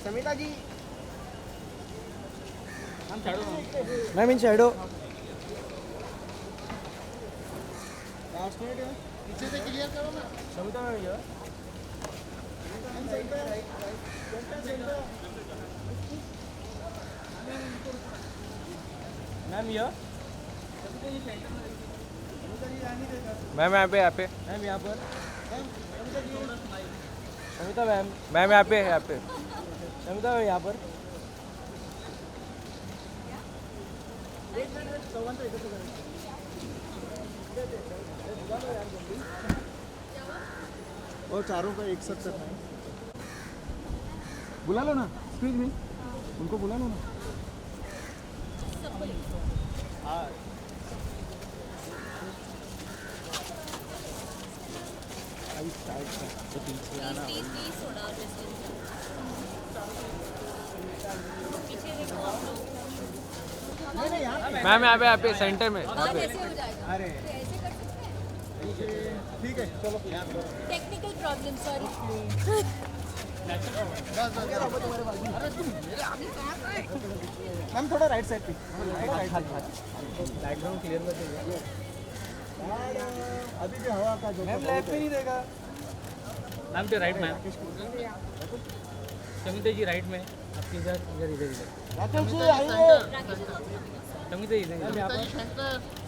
Samita ji ma'am in Shadow पीछे से clear करो ना। समिता मैम ये मैम ये मैम यहाँ पे मैम यहाँ पर समिता मैम यहाँ पे समिता मैम यहाँ पर और चारों का एक साथ करना है। बुला लो ना एक्सक्यूज मी उनको बुला लो ना मैम यहाँ पे सेंटर में कैसे हो जाएगा? अरे तो ऐसे कर सकते हैं? ठीक है चलो। Technical problem sorry. मैम थोड़ा राइट साइड पे, थोड़ा राइट साइड। बैकग्राउंड क्लियर कर दीजिए अभी भी हवा का जो मैम लेफ्ट में नहीं देगा मैम तो राइट मैम समिता जी राइट में आपकी इधर इधर इधर इधर राकेश जी आइए। समिता जी इधर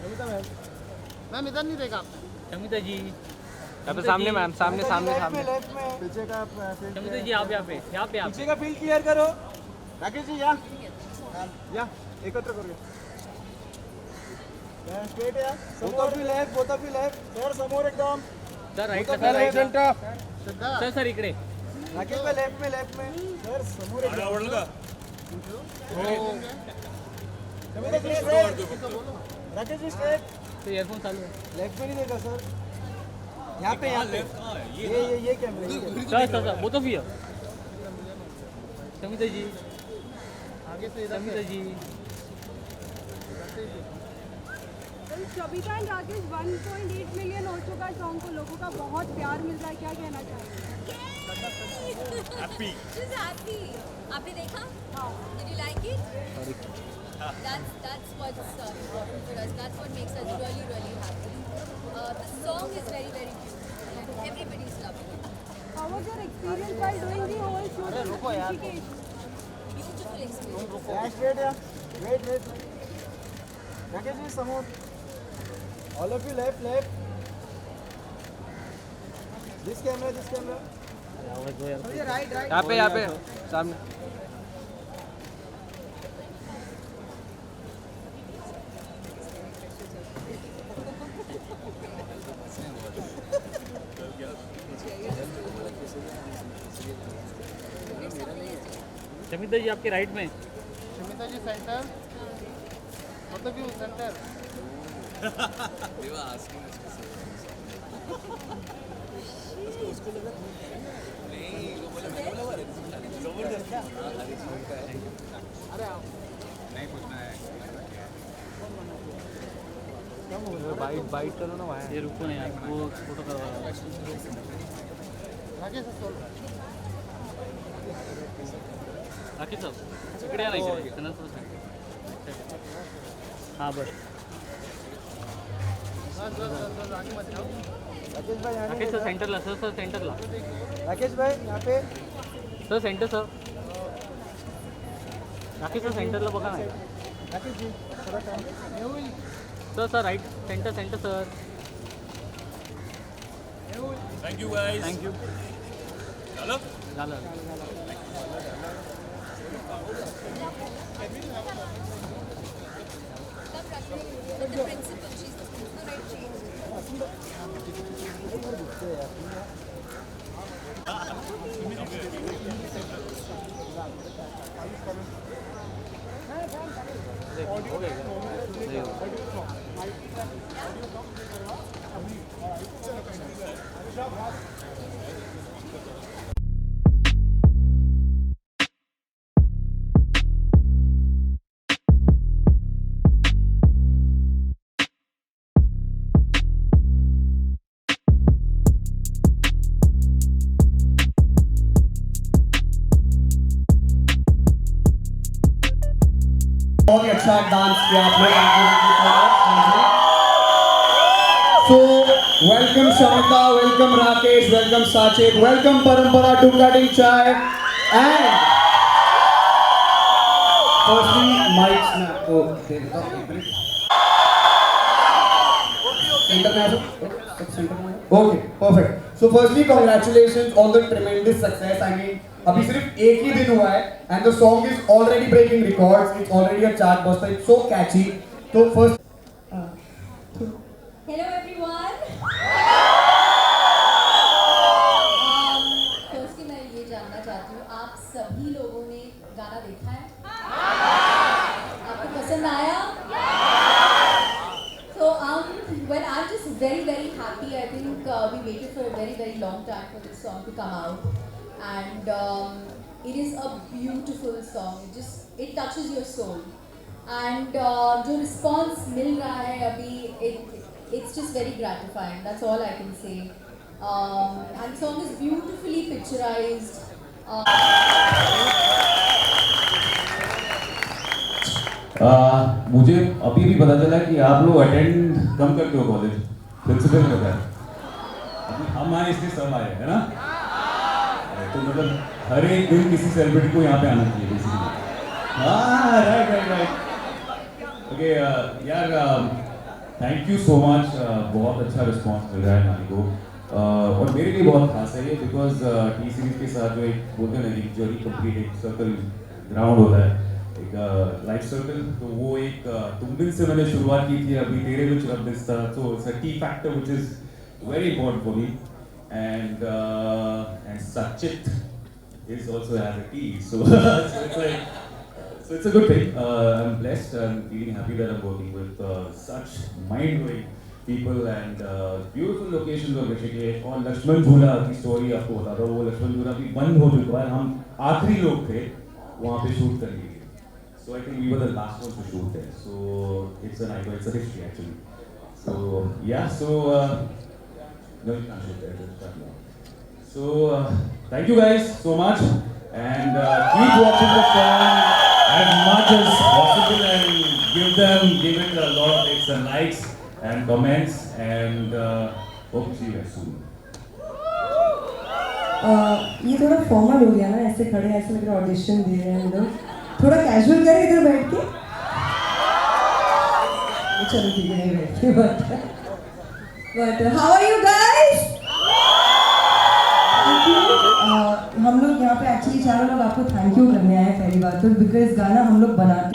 समिता मैम मैम इधर नहीं देगा आपने। समिता जी यहाँ पे सामने मैम सामने लेफ्ट में पीछे का फील्ड समिता जी आप यहाँ पे पीछे का फील्ड क्लियर करो राकेश जी या एकत्र करूया स्ट्रेट या both of you left sir समोर एकदम sir right both of you right sir sir इकडे राकेश भाई लेफ्ट में सर समोर एकदम आवडलं का राकेश जी स्ट्रेट तो इयरफोन चालू आहे लेफ्ट में नहीं देगा सर यहाँ पे ये camera sir both of you Samita ji आगे से समिता जी कविता एंड राकेश 1.8 मिलियन हो चुका है सॉन्ग को, लोगों का बहुत प्यार मिल रहा है, क्या कहना चाहेंगे? She's happy. आपने देखा? हाँ Did you like it? That's what's important for us. That's what makes us really really happy. The song is very very beautiful and everybody's loving it. How was your experience while doing the whole shoot in Rishikesh? Beautiful experience. Straight या wait Rakesh ji समोर all of you left this camera यहाँ पे सामने समिता जी आपके right में समिता जी centre मतलब you centre bite करो ना वहाँ ये रुको नहीं यार वो फोटो करवा रहा हूँ राकेश सोल राकेश साहब इकडे या ना इकडे त्यांना थोडं सांग. हां बस राकेश भाई यहाँ राकेश सर सेंटरला सर सेंटरला राकेश भाई यहाँ पे sir center sir Rakesh sir सेंटरला बघा ना राकेश जी थोड़ा time sir right center sir thank you guys thank you झालं झालं But the principal, she's the principal, right? She हो गया बहुत ही अच्छा डांस किया आपने, so welcome Shamita, welcome Rakesh, welcome Sachit, welcome Parampara to cutting chai and firstly mics ना तो okay, perfect. So firstly, congratulations on the tremendous success. I mean, अभी सिर्फ एक ही दिन हुआ है and the song is already breaking records. It's already a chart buster. It's so catchy. So first, Hello everyone. Firstly मैं ये जानना चाहती हूँ, आप सभी लोगों ने गाना देखा है? आपको पसंद आया? So well, I'm just very happy. I think we waited for a very long time for this song to come out, and it is a beautiful song. It touches your soul, and जो response मिल रहा है अभी, it's just very gratifying. That's all I can say. And the song is beautifully picturized. मुझे अभी भी पता चला कि आप लोग अटेंड कम करते हो कॉलेज, प्रिंसिपल ने बताया। अभी हम आए इसलिए सब आए है ना, तो मतलब हर एक दिन किसी सेलिब्रिटी को यहाँ पे आना चाहिए बेसिकली। हाँ राइट ओके यार, थैंक यू सो मच। बहुत अच्छा रिस्पॉन्स मिल रहा है गाने को, और मेरे लिए बहुत खास है ये, बिकॉज टी सीरीज के साथ जो एक बोलते हैं ना, एक जर्नी कंप्लीट, एक सर्कल ग्राउंड होता है, एक लाइफ सर्कल, तो वो एक तुम दिन से मैंने शुरुआत की थी, अभी तेरे विच रब दिस था, so it's a key factor which is very important for me, and Sachit is also has a key, so it's a good thing. I'm blessed, I'm feeling happy that I'm working with such mind-blowing people and beautiful locations of Rishikesh. और लक्ष्मण झूला की story आपको बताता हूँ, वो लक्ष्मण झूला भी बंद हो चुका है, हम आखिरी लोग थे वहाँ पे शूट करने के लिए। So I think we were the last ones to shoot there. So it's an icon, it's a history actually. So yeah, so no, you can't shoot there. Just shut down. So thank you guys so much, and keep watching the song as much as possible, and give it a lot of hits and likes and comments, and hope to see you guys soon. ये थोड़ा formal हो गया ना, ऐसे खड़े ऐसे लग रहा ऑडिशन दे रहे हैं हम लोग, थोड़ा कैजुअल करें इधर बैठ के। चलो ठीक है, नहीं बैठ के but how are you guys? हम लोग यहाँ पे एक्चुअली चारों लोग आपको थैंक यू करने आए हैं पहली बात तो, बिकॉज गाना हम लोग बनाते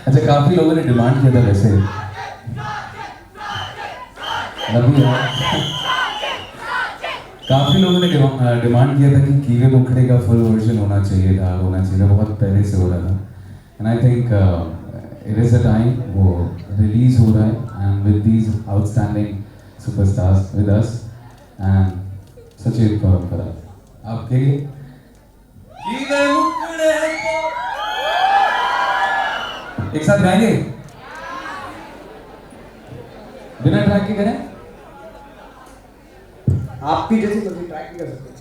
अच्छा, काफी लोगों ने डिमांड किया था वैसे, काफी लोगों ने डिमांड किया था कि कीवे मुखड़े का फुल वर्जन होना चाहिए था, बहुत पहले से हो रहा था, and I think it is a time वो रिलीज हो रहा है, and with these outstanding superstars with us, and Sachit Parampara आपके लिए कीवे मुखड़े एक साथ गाएंगे, बिना ट्रैक के करें, आपकी जैसी मर्जी ट्रैक भी कर सकते हैं।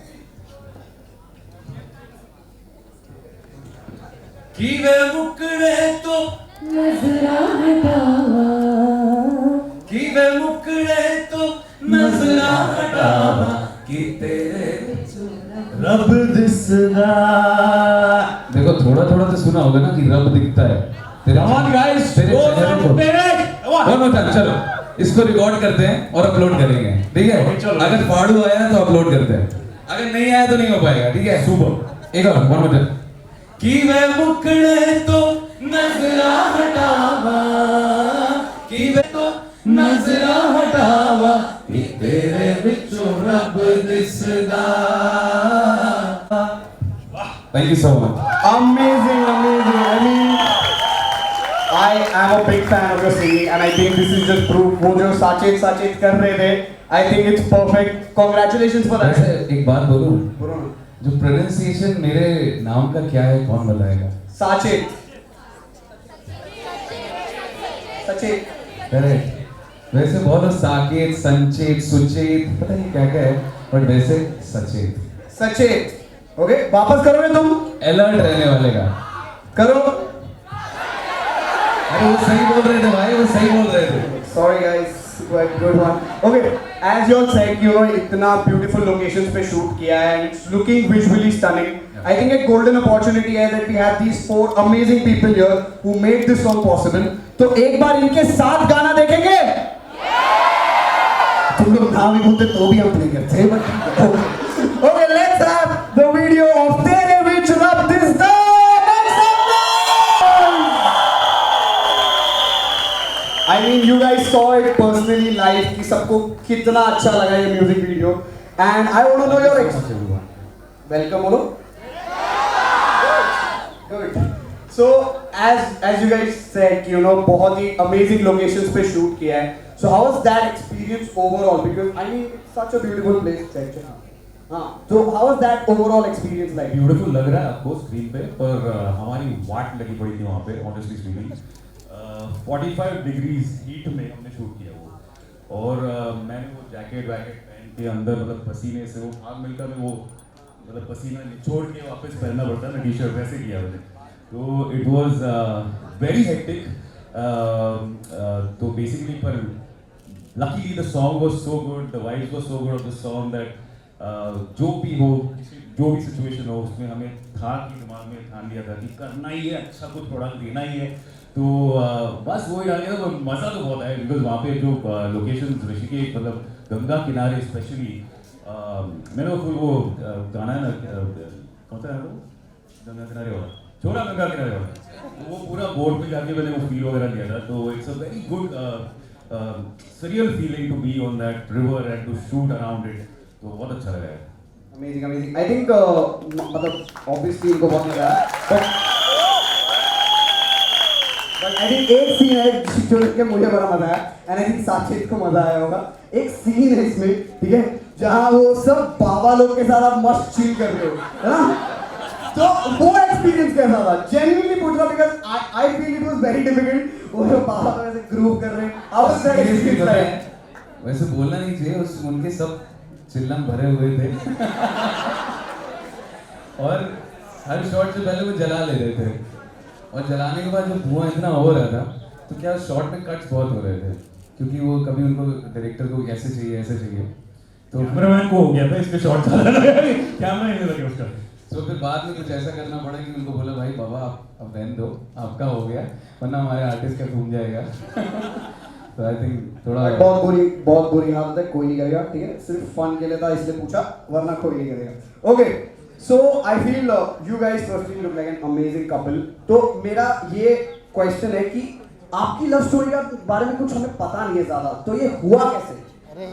कीवे मुकड़े तो नजरा हटावा, कीवे मुकड़े तो नजरा हटावा, कि तेरे रब दिसदा। देखो थोड़ा थोड़ा तो सुना होगा ना कि रब दिखता है तेरे गाइस, तेरे चेहरे को। चलो इसको रिकॉर्ड करते हैं और अपलोड करेंगे, ठीक है? अगर फाड़ू आया तो अपलोड करते हैं, अगर नहीं आया तो नहीं हो पाएगा, ठीक है? सुपर, एक और वन मिनट। कीवे मुकड़े तो नजरा हटावा, कीवे तो नजरा हटावा, कि तेरे विचों रब दिसदा। Thank you so much. Amazing. I mean, I am a big fan of your singing, and I think this is just proof. वो जो साचित कर रहे थे, I think it's perfect. Congratulations for that. एक बात बोलूं, जो प्रोनाउंसिएशन मेरे नाम का क्या है, कौन बताएगा? साचित। करेक्ट। वैसे बहुत साकेत, संचेत, सुचेत, पता नहीं क्या क्या है, बट वैसे सचेत। सचेत. ओके, वापस करोगे तुम? अलर्ट रहने वाले का करो. अरे वो सही बोल रहे थे भाई, वो सही बोल रहे थे. Sorry guys, quite good one. Okay, as you all said, you know, इतना beautiful locations पे shoot किया है and it's looking visually stunning. I think a golden opportunity है that we have these 4 amazing people here who made this song possible. तो एक बार इनके साथ गाना देखेंगे? तुम लोग ना भी बोलते तो भी हम प्ले करते हैं. Okay, let's have the video of तेरे बीच रब दिस द. I mean, you guys saw it personally live कि सबको कितना अच्छा लगा ये music video and I want to know your welcome बोलो. Good. So as you guys said, you know, बहुत ही amazing locations पे shoot किया है. So how was that experience overall? Because I mean, it's such a beautiful place, actually. हाँ. So how was that overall experience like? Beautiful लग रहा है आपको screen पे, पर हमारी वाट लगी पड़ी थी वहाँ पे, ऑनेस्टली स्पीकिंग. 45 डिग्रीज हीट में हमने शूट किया वो, और मैंने वो जैकेट पहन के अंदर मतलब पसीने से वो भाग मिलकर में वो मतलब पसीना निचोड़ के वापस पहनना पड़ता है ना, टी शर्ट वैसे किया मैंने. तो इट वॉज वेरी हेक्टिक. तो बेसिकली पर luckily the song was so good, the vibes was so good of the song that जो भी हो, जो भी सिचुएशन हो, उसमें हमें था कि दिमाग में ठान लिया था कि करना ही है, अच्छा कुछ प्रोडक्ट देना ही है. तो बस वही डाल दिया. तो मज़ा तो बहुत आया बिकॉज वहाँ पे जो लोकेशन ऋषिकेश मतलब गंगा किनारे स्पेशली, मैंने वो गाना है ना, कौन सा है वो गंगा किनारे वाला, छोड़ा गंगा किनारे वाला, वो पूरा बोर्ड पे जाके मैंने वो फील वगैरह लिया था. तो it's a very good surreal feeling to be on that river and to shoot around it. तो बहुत अच्छा लगा है. Amazing, amazing. I think मतलब obviously इनको बहुत मजा आया, but I think एक सीन है जो देख के मुझे बड़ा मजा आया and I think साक्षित को मजा आया होगा. एक सीन है इसमें, ठीक है, जहाँ वो सब बाबा लोग के साथ आप मस्त चिल कर रहे हो, है ना? तो वो एक्सपीरियंस कैसा था? Genuinely पूछ रहा because I feel it was very difficult. वो जो बाबा लोग ऐसे ग्रुप कर रहे हैं, how was that experience like? वैसे बोलना नहीं चाहिए, उनके सब चिल्लम भरे हुए थे. और हर शॉट से पहले वो जला ले रहे थे, और जलाने के बाद जब धुआं इतना हो रहा था तो क्या शॉट में कट्स बहुत हो रहे थे, क्योंकि वो कभी उनको डायरेक्टर को ऐसे चाहिए ऐसे चाहिए, तो कैमरामैन को हो गया था इसके शॉट ज़्यादा लगा, कैमरा नहीं लगे उसका. तो फिर बाद में कुछ ऐसा करना पड़ा कि उनको बोला भाई बाबा आप अब रहने दो, आपका हो गया, वरना हमारे आर्टिस्ट का घूम जाएगा. तो आई थिंक थोड़ा बहुत बुरी हालत है, कोई नहीं करेगा, ठीक है, सिर्फ फन के लिए था इसलिए पूछा, वरना कोई नहीं करेगा. Okay, so I feel you guys personally look like an amazing couple. तो मेरा ये क्वेश्चन है कि आपकी लव स्टोरी के बारे में कुछ हमें पता नहीं है ज्यादा, तो ये हुआ कैसे? अरे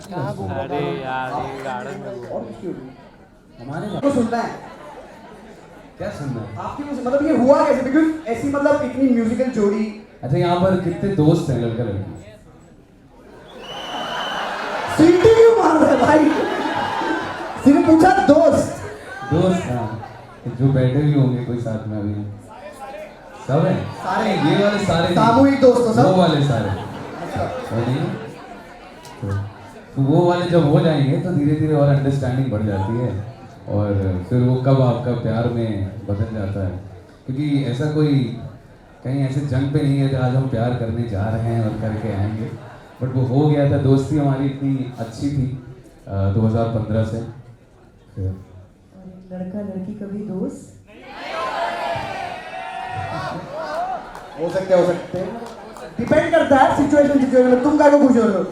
यार ये गार्डन में और क्यों हमारे तो सुनना है क्या सुनना है आपकी मतलब ये हुआ कैसे? बिकॉज ऐसी मतलब इतनी म्यूजिकल जोड़ी. अच्छा, यहाँ पर कितने दोस्त हैं लड़का लड़की? सीटी क्यों मार रहा है भाई? सिर्फ पूछा दोस्त. हाँ, जो बैठे भी होंगे कोई साथ में अभी सब है, सारे ये वाले सारे सामूहिक दोस्त हो सब? वो वाले सारे वो नहीं. तो वो वाले जब हो जाएंगे तो धीरे धीरे और अंडरस्टैंडिंग बढ़ जाती है, और फिर वो कब आपका प्यार में बदल जाता है, क्योंकि ऐसा कोई कहीं ऐसे जंग पे नहीं है कि आज हम प्यार करने जा रहे हैं और करके आएंगे, बट वो हो गया था. दोस्ती हमारी इतनी अच्छी थी 2015 से. फिर लड़का लड़की कभी दोस्त हो सकते डिपेंड करता है सिचुएशन में. तुम क्या को खुश हो रहे हो?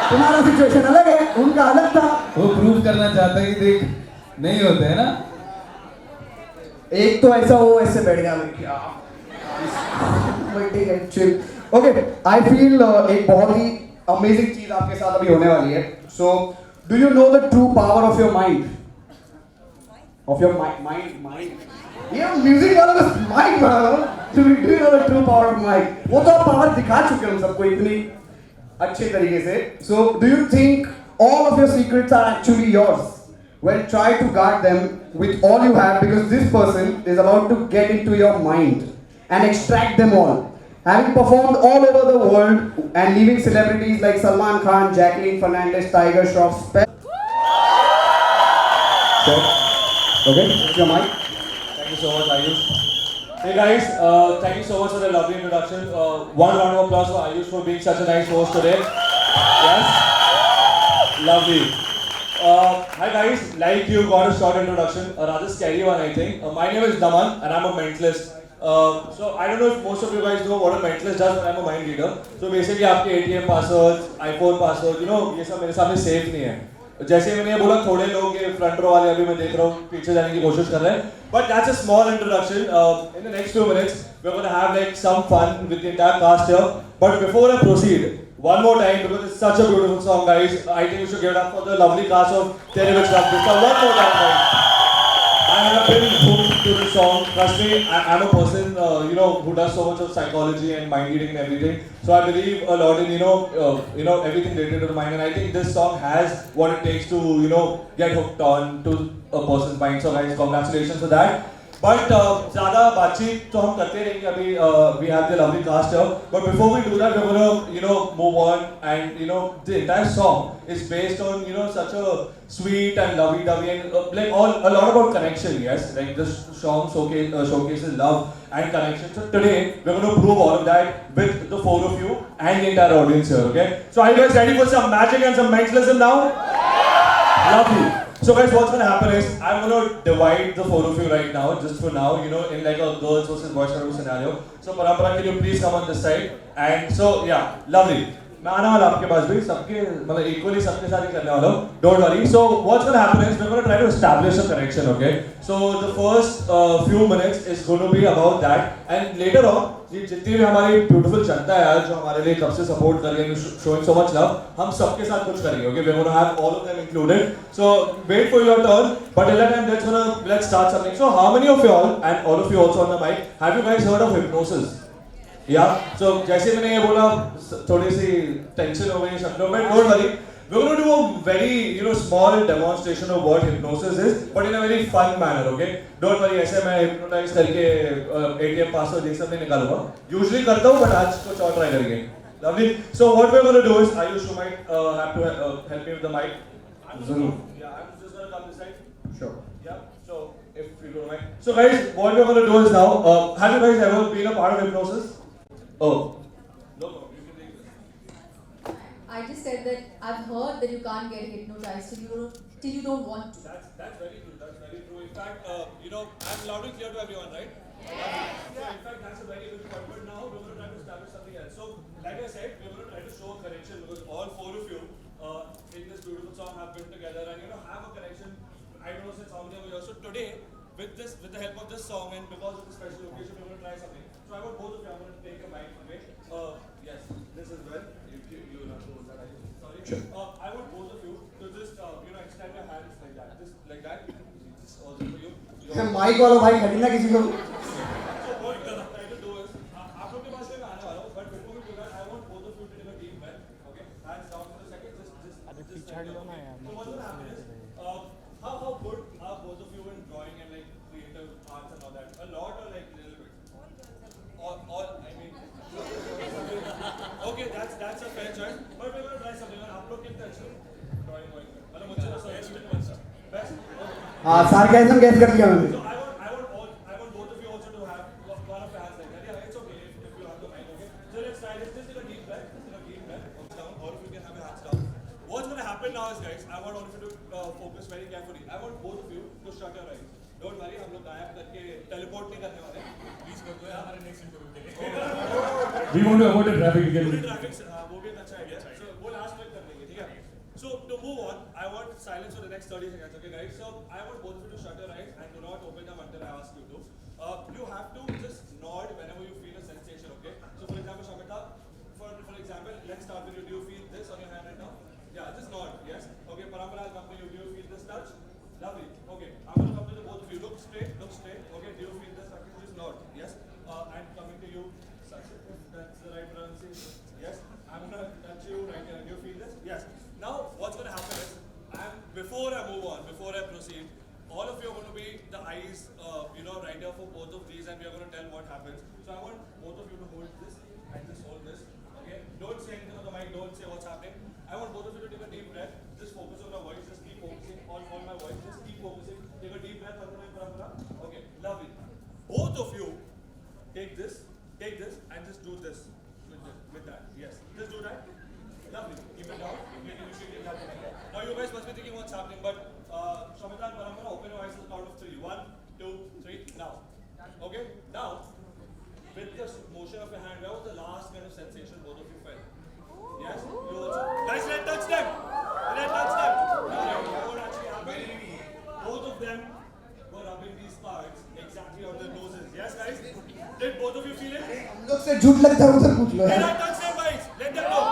तुम्हारा सिचुएशन अलग है, उनका अलग था. वो प्रूव करना चाहता है कि देख नहीं होते है ना. एक तो ऐसा वो ऐसे बैठ गया ठीक है, चिल. ओके, आई फील एक बहुत ही अमेजिंग चीज आपके साथ अभी होने वाली है. So do you know the true power of your mind? Of your mind. ये म्यूजिक वाला बस माइक बना रहा हूँ. Do you know the true power of mic? वो तो आप पावर दिखा चुके हो हम सबको इतनी अच्छे तरीके से. So do you think all of your secrets are actually yours? Well, try to guard them with all you have, because this person is about to get into your mind and extract them all. Having performed all over the world and leaving celebrities like Salman Khan, Jacqueline Fernandez, Tiger Shroff, Okay, it's your mic. Thank you so much, Ayush. Hey guys, thank you so much for the lovely introduction. One round of applause for Ayush for being such a nice host today. Yes, lovely. Hi guys, like you got a short introduction, a rather scary one I think. My name is Daman and I'm a mentalist. So I don't know if most of you guys know what a mentalist does, but I'm a mind reader. So basically आपके ATM passwords, iPhone passwords, you know ये सब मेरे सामने safe नहीं है. जैसे मैंने ये बोला थोड़े लोग ये फ्रंट रो वाले अभी मैं देख रहा हूँ पीछे जाने की कोशिश कर रहे हैं. But that's a small introduction. In the next few minutes we're going to have like some fun with the entire cast here. But before I proceed, one more time because it's such a beautiful song, guys. I think we should give it up for the lovely cast of Tere Vich Rafika. One more time, guys. I have been hooked to this song. Trust me, I'm a person, who does so much of psychology and mind reading and everything. So I believe a lot in, everything related to the mind. And I think this song has what it takes to, get hooked on to a person's mind. So guys, congratulations for that. But ज़्यादा बातचीत तो हम करते रहेंगे अभी. We have the lovely cast here. But before we do that, we're gonna, move on. And the entire song is based on such a sweet and lovey-dovey and like a lot about connection. Yes, like this song showcases love and connection. So today we're going to prove all of that with the four of you and the entire audience here. Okay. So are you guys ready for some magic and some mentalism now? Lovely. So guys, what's going to happen is I'm going to divide the four of you right now, just for now, in like a girls versus boys kind of scenario. So Parampara, can you please come on this side? And so yeah, lovely. मैं आने वाला आपके पास भी सबके मतलब equally सबके साथ ही करने वाला हूँ. Don't worry. So what's going to happen is we're going to try to establish a connection, okay? So the first few minutes is going to be about that, and later on, ये जितनी भी हमारी beautiful जनता है यार जो हमारे लिए कब से support कर रही है, showing so much love, हम सबके साथ कुछ करेंगे, okay? We're going to have all of them included. So wait for your turn, but till that time let's start something. So how many of you all, and all of you also on the mic, have you guys heard of hypnosis? Yeah, so जैसे मैंने ये बोला थोड़ी सी tension हो गई शब्दों में. Don't worry, we're going to do a very small demonstration of what hypnosis is, but in a very fun manner, okay? Don't worry, ऐसे मैं hypnotize करके ATM password ये सब नहीं निकालूंगा. Usually करता हूँ, but आज कुछ और try करेंगे. Lovely. So what we're going to do is, Ayush, you might have to help me with the mic. Zurur. Yeah, I'm just going to come this side. Sure. Yeah. So if you don't mind. So guys, what we're going to do is now. Have you guys ever been a part of hypnosis? Oh. No, you can take this. I just said that I've heard that you can't get hypnotized till you don't want to. That's very true. That's very true. In fact, I'm loud and clear to everyone, right? Yes. So in fact, that's a very good point. But now we're going to try to establish something else. So, like I said, we're going to try to show a connection because all four of you in this beautiful song have been together and have a connection. I don't know since how many of you. So today, with the help of this song and because of the special occasion, we're going to try something. So I want both of you. I'm going to take a mic away. Yes, this is well. You will have to hold that. Sorry. Sure. I want both of you to just extend your hands like that. Just like that. This is also for you. Mic वाला भाई खरीदना किसी को. So what we're going to try to do is, आप लोग के पास में आने वाला हूँ, but before we do that, I want both of you to take a deep breath. Okay, hands down for a second. Just. So what's going to happen is, how good are both of you in drawing and like creative arts and all that? A lot or like a little bit? All. I mean. Okay, that's a fair choice. But we're going to try something. आप लोग कितने अच्छे हो drawing वॉइंग में? मतलब मुझसे तो best. Best. हाँ, sarcasm guess कर लिया मैंने. So I want both of you also to have one of your hands like that. Yeah, it's okay if you have the mic. Okay. So let's try this. Just take a deep breath. Down. All of you can have your hands down. What's going to happen now is, guys, I want all of you to focus very carefully. I want both of you to shut your eyes. Don't worry, हम लोग गायब करके teleport नहीं करने वाले. Please कर दो यार हमारे next interview के लिए. We want to avoid the traffic again. Traffic वो भी एक अच्छा idea. So वो last में कर लेंगे, ठीक है? So to move on, I want silence for the next 30 seconds, okay, guys? So I want both of you to shut your eyes and do not open them until I ask you to. You have to just nod whenever you feel a sensation, okay? So for example, Shamita, for example, let's start with you. Do you feel this on your hand right now? Yeah, just nod. Yes. Okay, Parampara, I'll come to you. Do you feel this touch? Lovely. Okay, I'm going to come to the both of you. Look straight. Okay, do you feel this? Just nod. Yes. And coming to you, Sachin, if that's the right pronunciation. Yes. I'm going to touch you right here. Do you feel this? Yes. Now, what's going to happen is, before I move on, before I proceed, all of you are going to be the eyes, right here for both of these, and we are going to tell what happens. So I want both of you to hold this and just hold this. Okay? Don't say anything on the mic. Don't say what's happening. I want both of you to take a deep breath. Just focus on my voice. Just keep focusing on my voice. Just keep focusing. Take a deep breath. thinking what's happening, but Shamita and Param, open your eyes at the count of 3. 1, 2, 3, now. Okay, now, with the motion of your hand, where was the last kind of sensation both of you felt? Yes? You also. Guys, let's touch them! Let's touch them! Now, what actually happened? Both of them were rubbing these parts exactly on their noses. Yes, guys? Did both of you feel it? हम लोग से झूठ लगता है उधर पूछ लो Let यार. them touch them, guys! Let them know!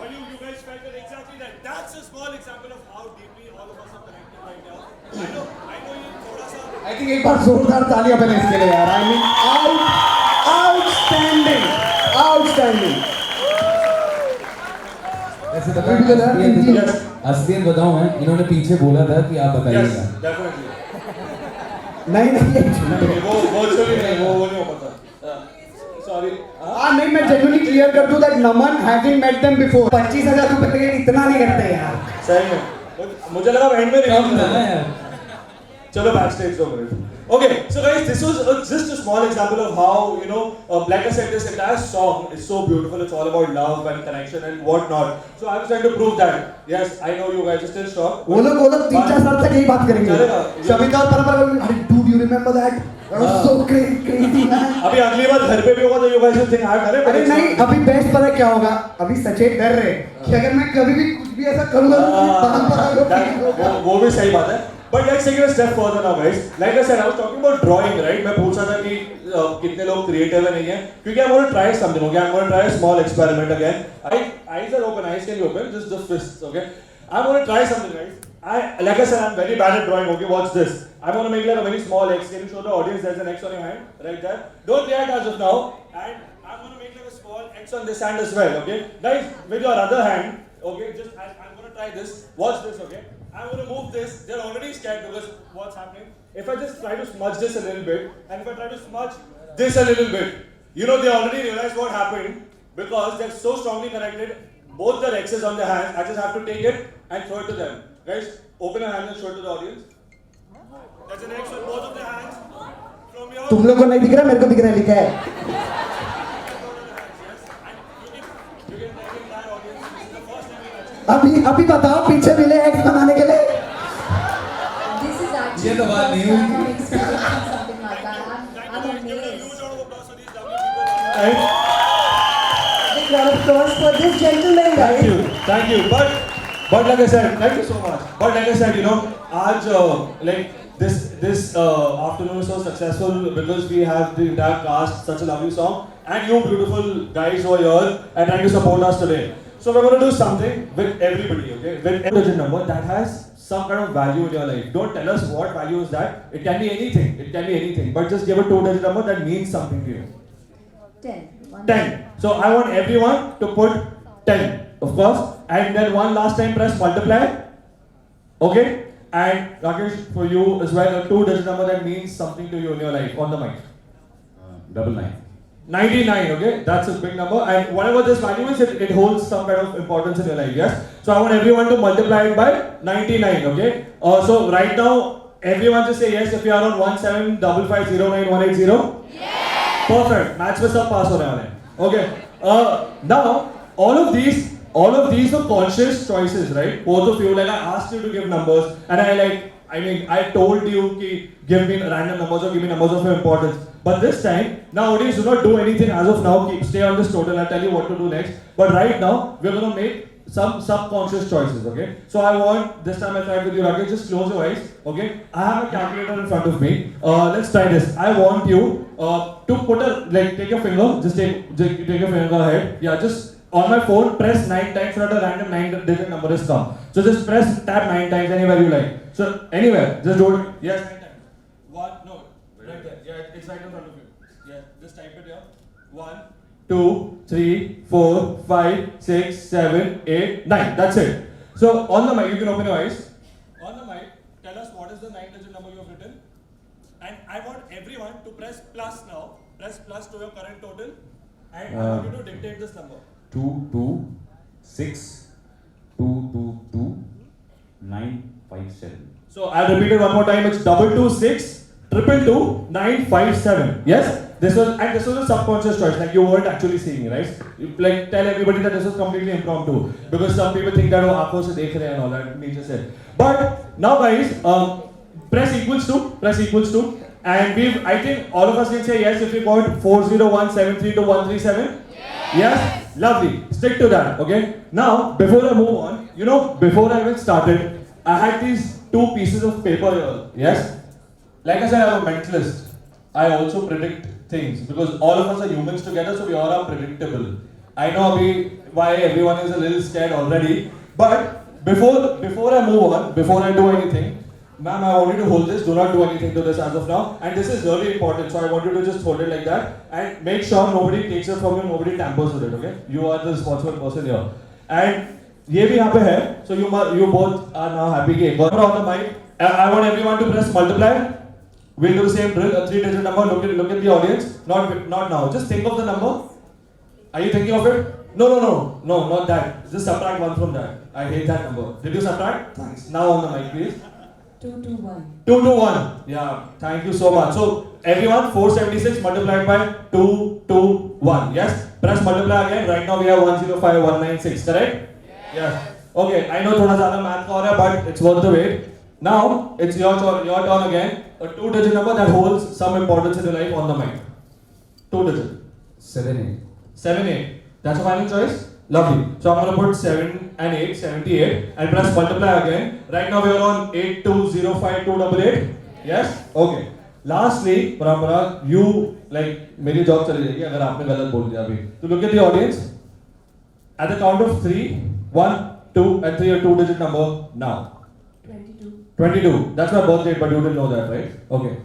Well, you guys felt it exactly that. That's a small example of how deeply all of us are connected right now. I know you thoda sa. I think एक बार जोरदार तालियां बने इसके लिए यार. I mean, outstanding. ऐसे असलियत बताऊं मैं, इन्होंने पीछे बोला था कि आप बताइएगा. Yes, definitely. नहीं वो virtually नहीं, वो नहीं हो पाता. Sorry. नहीं मैं genuinely clear कर दूं that Naman having met them before 25,000 रुपए के इतना नहीं करते यार. सही में. मुझे लगा एंड में कम था ना यार. चलो backstage दो minute. Okay, so guys, this was just a small example of how, like I said, this entire song is so beautiful. It's all about love and connection and whatnot. So I was trying to prove that. Yes, I know you guys are still shocked. वो लोग 3-4 साल तक यही बात करेंगे. चलेगा. शमिता और परम्परा अरे dude, you remember that? That was so crazy man. अभी अगली बार घर पे भी होगा तो you guys will think हाँ करे. अरे नहीं, अभी बेस्ट पता है क्या होगा? अभी सचेत डर रहे कि अगर मैं कभी भी कुछ भी ऐसा करूँगा तो परम्परा को feel होगा. वो भी सही बात है. But let's take it a step further now, guys. Like I said, I was talking about drawing, right? मैं पूछ रहा था कि कितने लोग creative है नहीं है, क्योंकि I'm going to try something, okay? I'm going to try a small experiment again. Eyes are open, eyes can be open, just the fists, okay? I'm going to try something, guys. Like I said, I'm very bad at drawing, okay? Watch this. I'm going to make like a very small X. Can you show the audience there's an X on your hand, right there? Don't react as of now. And I'm going to make like a small X on this hand as well, okay? Guys, with your other hand, okay? I'm going to try this. Watch this, okay? I'm going to move this. They're already scared because what's happening? If I just try to smudge this a little bit, and if I try to smudge this a little bit, they already realized what happened because they're so strongly connected. Both the X's on their hands. I just have to take it and throw it to them. Guys, open your hands and show it to the audience. There's an X on both of their hands. From your. तुम लोग को नहीं दिख रहा, मेरे को दिख रहा है, लिखा है. अभी बताओ पीछे मिले एक्स बनाने के लिए. This is actually ये तो बात नहीं हुई. I'm expecting something like that. I'm amazed. Big round of applause for this gentleman, guys. Thank you. But like I said, thank you so much. But like I said, आज like this afternoon is so successful because we have the entire cast, such a lovely song, and you beautiful guys who are here and trying to support us today. So we're going to do something with everybody, okay? With every digit number that has some kind of value in your life. Don't tell us what value is that. It can be anything. It can be anything. But just give a 2-digit number that means something to you. 10. 10. So I want everyone to put 10, of course. And then one last time press multiply. Okay? And Rakesh, for you as well, a 2-digit number that means something to you in your life on the mic. 99. 99, okay? That's a big number. And whatever this value is, it holds some kind of importance in your life, yes? So I want everyone to multiply it by 99, okay? So right now, everyone just say yes if you are on 17550918. Yes! Perfect. Match with सब pass होने वाले हैं. Okay. Now, all of these are conscious choices, right? Both of you, like I asked you to give numbers, and I told you ki give me random numbers or give me numbers of importance. But this time, nowadays, do not do anything as of now. Stay on this total. I'll tell you what to do next. But right now, we're going to make some subconscious choices, okay? So I want, this time I'll try it with you, Rakesh, just close your eyes, okay? I have a calculator in front of me. Let's try this. I want you to put take your finger, just take your finger ahead. Yeah, just on my phone, press 9 times so that a random 9-digit number is come. So just tap 9 times anywhere you like. So anywhere, just do it. Yes, 9 times. Right there. Yeah, it's right in front of you. Yeah, just type it here. 1, 2, 3, 4, 5, 6, 7, 8, 9. That's it. So on the mic, you can open your eyes. On the mic, tell us what is the 9-digit number you have written. And I want everyone to press plus now. Press plus to your current total. And I want you to dictate this number. 226222957. So I'll repeat it one more time. It's 226222957. Yes? this was a subconscious choice. Like you weren't actually seeing it, right? You like tell everybody that this was completely impromptu because some people think that oh, aankhon se dekh rahe hain and all that nature said. But now, guys, press equals to, and I think all of us can say yes if we got 40173 to 137. Yes? Lovely. Stick to that, okay? Now, before I move on, before I even started, I had these two pieces of paper here. Yes? Like I said, I'm a mentalist. I also predict things because all of us are humans together, so we all are predictable. I know why everyone is a little scared already, but before I move on, before I do anything, ma'am, I want you to hold this. Do not do anything to this as of now. And this is really important, so I want you to just hold it like that and make sure nobody takes it from you, nobody tampers with it, okay? You are the responsible person here. And ये भी यहाँ पे है, so you both are now happy game. But on the mic, I want everyone to press multiply. We'll do the same drill, a 3-digit number. Look at the audience. Not now. Just think of the number. Are you thinking of it? No, not that. Just subtract 1 from that. I hate that number. Did you subtract? Thanks. Now on the mic, please. 221. 221. Yeah, thank you so much. So everyone, 476 multiplied by 221. Yes? Press multiply again. Right now we have 105196. Correct? Yes. Okay, I know thoda zyada math ka ho raha hai, but it's worth the wait. Now it's your turn again. A 2-digit number that holds some importance in your life on the mic. 2-digit. 78. 78. That's a final choice? Lovely. So I'm going to put 7 and 8, 78, and press multiply again. Right now we are on 8205288. Yes? Okay. Lastly, Parambara, you, like, मेरी job चली जाएगी अगर आपने गलत बोल दिया अभी. So look at the audience. At the count of 3, 1, 2, and 3, a 2-digit number now. 22. That's my birth date, but you didn't know that, right? Okay.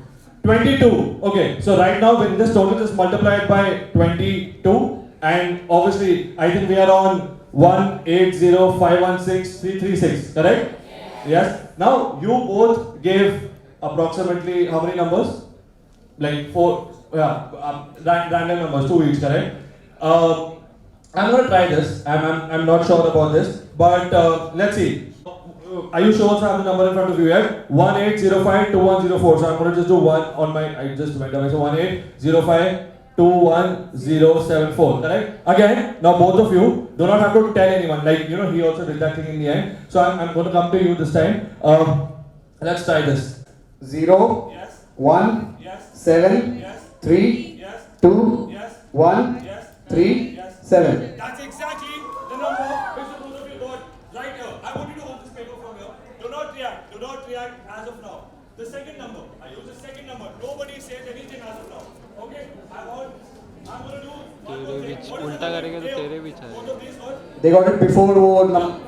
22. Okay. So right now, when this total is multiplied by 22. And obviously, I think we are on 180516336, correct? Yes. Now, you both gave approximately how many numbers? Like 4, random numbers, 2 each, correct? I'm going to try this. I'm not sure about this, but let's see. Are you sure also have the number in front of you yet? 18052104. So I'm going to just do 1 on my, I just went away. So 18052104, correct? Again, now both of you do not have to tell anyone. Like, he also did that thing in the end. So I'm going to come to you this time. Let's try this. 0, Yes. 1, Yes. 7, Yes. 3, Yes. 2, Yes. 1, Yes. 3, Yes. 7. That's exactly the number which the both of you got right here. I want you to hold this paper from here. Do not react. Do not react as of now. The second number. I use the second number. Nobody says anything as of now. Okay? I'm going to do one more thing. उल्टा करेंगे तो तेरे भी चाहिए. Both of these words. They got it before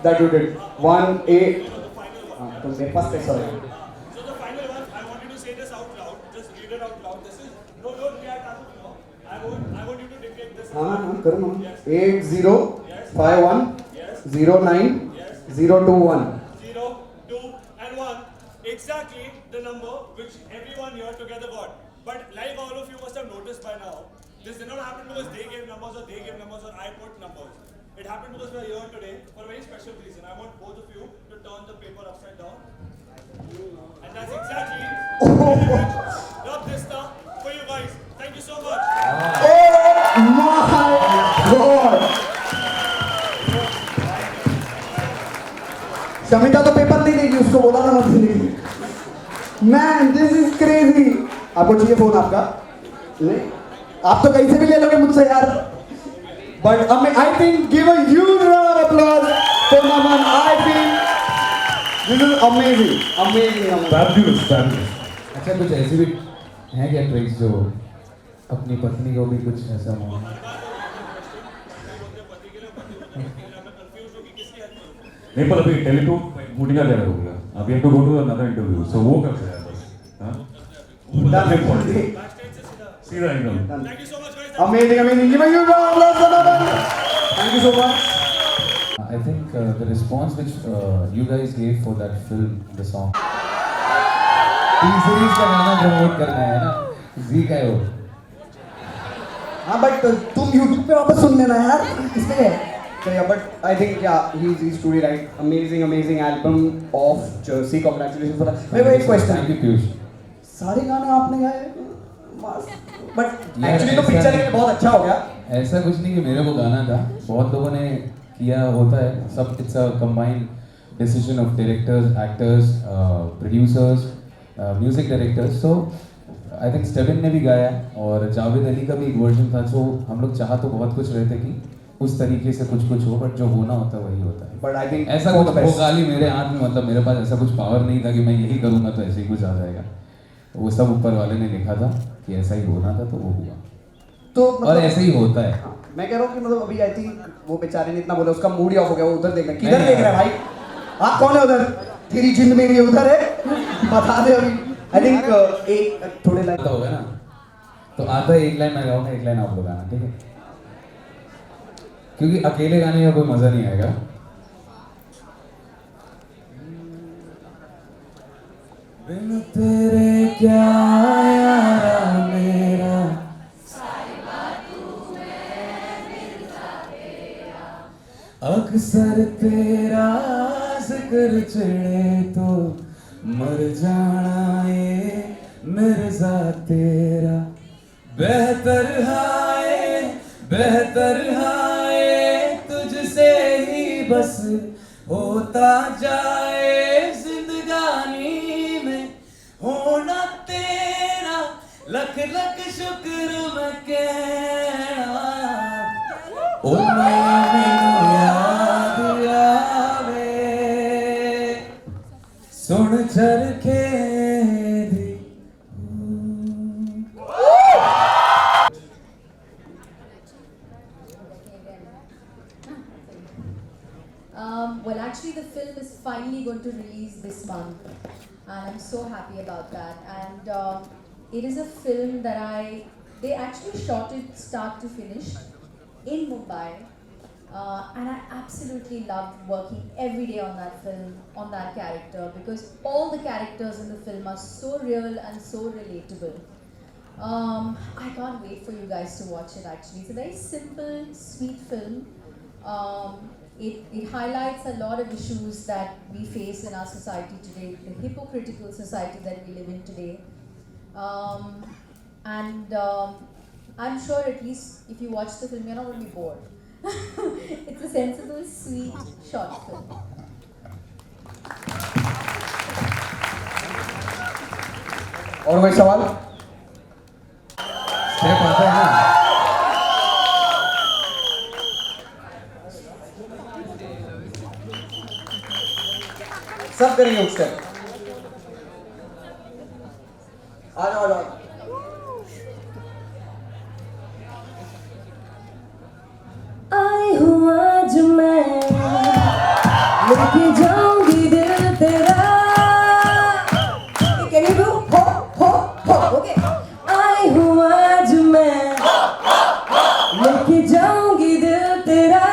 that you did. 1, 8. Sorry. So the final one, I want you to say this out loud. Just read it out loud. This is don't react as of now. I want you to dictate this. करो ना. 8051 09 021. 0, 2, and 1. Exactly the number which everyone here together got. But like all of you must have noticed by now, this did not happen because they gave numbers or I put numbers. It happened because we are here today for a very special reason. I want both of you to turn the paper upside down. And that's exactly Rub this stuff for you guys. Thank you so much. Oh my God! Shamita तो paper नहीं देगी, उसको बोला ना मत देगी. Man, this is crazy. आपको चाहिए फोन आपका? नहीं? आप तो कहीं से भी ले लोगे मुझसे यार. But I think give a huge round of applause for Naman. I think this is amazing. Fabulous. अच्छा, कुछ ऐसी भी हैं क्या ट्रिक्स जो अपनी पत्नी को भी कुछ ऐसा हो? नहीं, पर अभी टेलीटॉक मीटिंग का क्या हो गया? अभी have to go to another interview. So वो कर सकते हैं बस. हाँ? That's important. सीधा एकदम. Thank you so much, guys. Amazing. Give a huge round of applause for Naman. Thank you so much. I think the response which you guys gave for that film, the song. T-series का गाना promote करना है ना? जी का हो. हाँ, but तुम YouTube पे वापस सुन लेना यार. इसलिए. So yeah, but I think he's truly right. Amazing album of Jersey. Congratulations for that. Wait, question. Thank you, Piyush. सारे गाने आपने गाए. बट यार, एक्चुअली तो ऐसा पिक्चर के नहीं- लिए बहुत अच्छा हो गया. ऐसा कुछ नहीं कि मेरे को गाना था, बहुत लोगों ने किया होता है सब. It's a combined decision of directors, actors, producers, music directors. So I think Stebin ने भी गाया और जावेद अली का भी एक वर्जन था. सो हम लोग चाह तो बहुत कुछ रहे थे कि उस तरीके से कुछ हो, बट जो होना होता है वही होता है. बट आई थिंक ऐसा कुछ भोगाली मेरे हाथ में, मतलब मेरे पास ऐसा कुछ पावर नहीं था कि मैं यही करूँगा तो ऐसे ही कुछ आ जाएगा. वो सब ऊपर वाले ने लिखा था कि ऐसा ही होना था तो वो हुआ, तो और ऐसे ही होता है. मैं कह रहा हूँ कि मतलब अभी आई थिंक वो बेचारे ने इतना बोला, उसका मूड ही ऑफ हो गया. वो उधर देख रहा है. किधर नहीं, देख रहा है भाई? आप कौन है उधर? तेरी जिंद मेरी उधर है. बता दे अभी. आई थिंक एक थोड़े लाइन आता होगा ना, तो आता है एक लाइन मैं गाऊंगा, एक लाइन आप लोग गाना, ठीक है? क्योंकि अकेले गाने का कोई मजा नहीं आएगा. बिन तेरे क्या यारा मेरा, अक्सर तेरा जिक्र चढ़े तो मर जाना ये मिर्जा तेरा. बेहतर हाय तुझसे ही बस होता जाए जिंदगानी में होना तेरा. लख लख शुक्र मैं कहना ओ मैनू याद आवे सुन चरखे दी. Well, actually, the film is finally going to release this month, and I'm so happy about that. And it is a film that they actually shot it start to finish in Mumbai, and I absolutely loved working every day on that film, on that character, because all the characters in the film are so real and so relatable. I can't wait for you guys to watch it. Actually, it's a very simple, sweet film. It highlights a lot of issues that we face in our society today, the hypocritical society that we live in today. I'm sure at least if you watch the film, you're not going to be bored. It's a sensible, sweet, short film. और कोई सवाल? Step आता है ना. सब करेंगे उस time. आ जाओ आ जाओ. आई हूँ आज मैं लेके जाऊंगी दिल तेरा. कैन यू डू हो ओके. आई हूँ आज मैं लेके जाऊंगी दिल तेरा.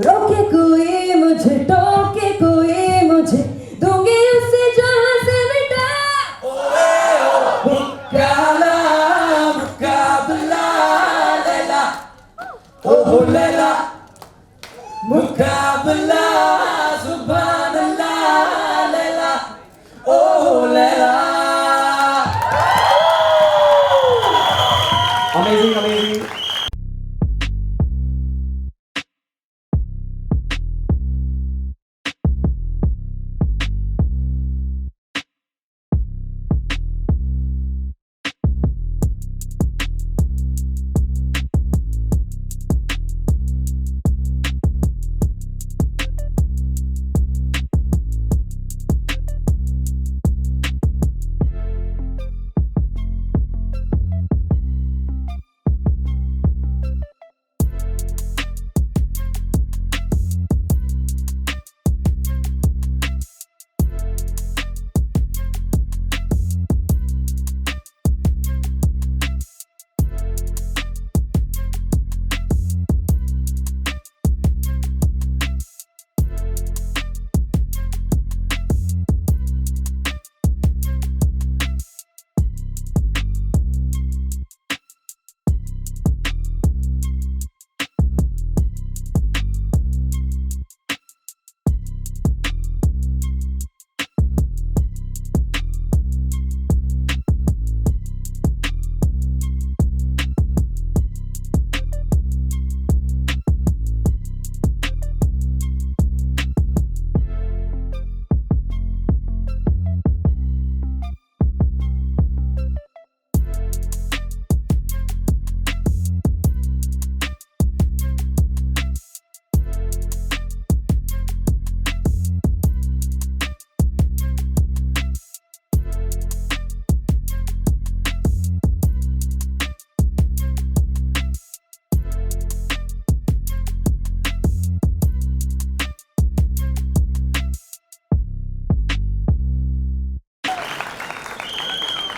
रोके कोई मुझे, टोके कोई मुझे, दूंगी उसे जहां से मिटा. काला मुकाबला लैला, ओ लैला मुकाबला सुभान अल्लाह लैला, ओ Laila. Amazing amazing.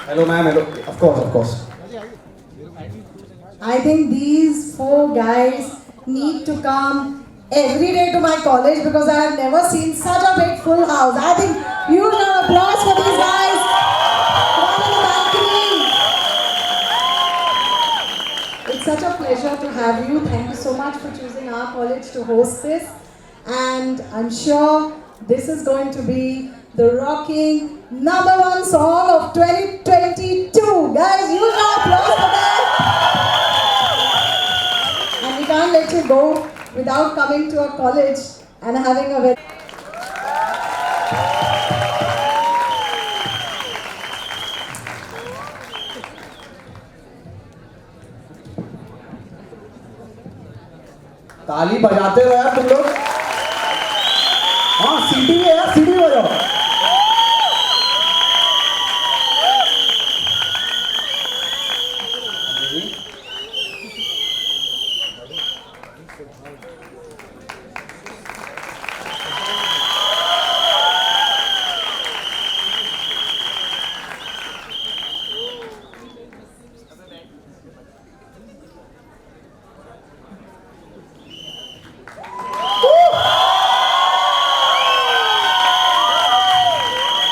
Hello, ma'am. Hello. Of course, of course. I think these 4 guys need to come every day to my college because I have never seen such a big full house. I think huge round of applause for these guys. Come on in the balcony. It's such a pleasure to have you. Thank you so much for choosing our college to host this. And I'm sure this is going to be the rocking #1 song of 2022. Guys, huge round of applause for that. And we can't let you go without coming to a college and having a very... ताली बजाते रहो यार तुम लोग. हाँ, सीटी है यार, सीटी बजाओ.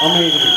Amazing.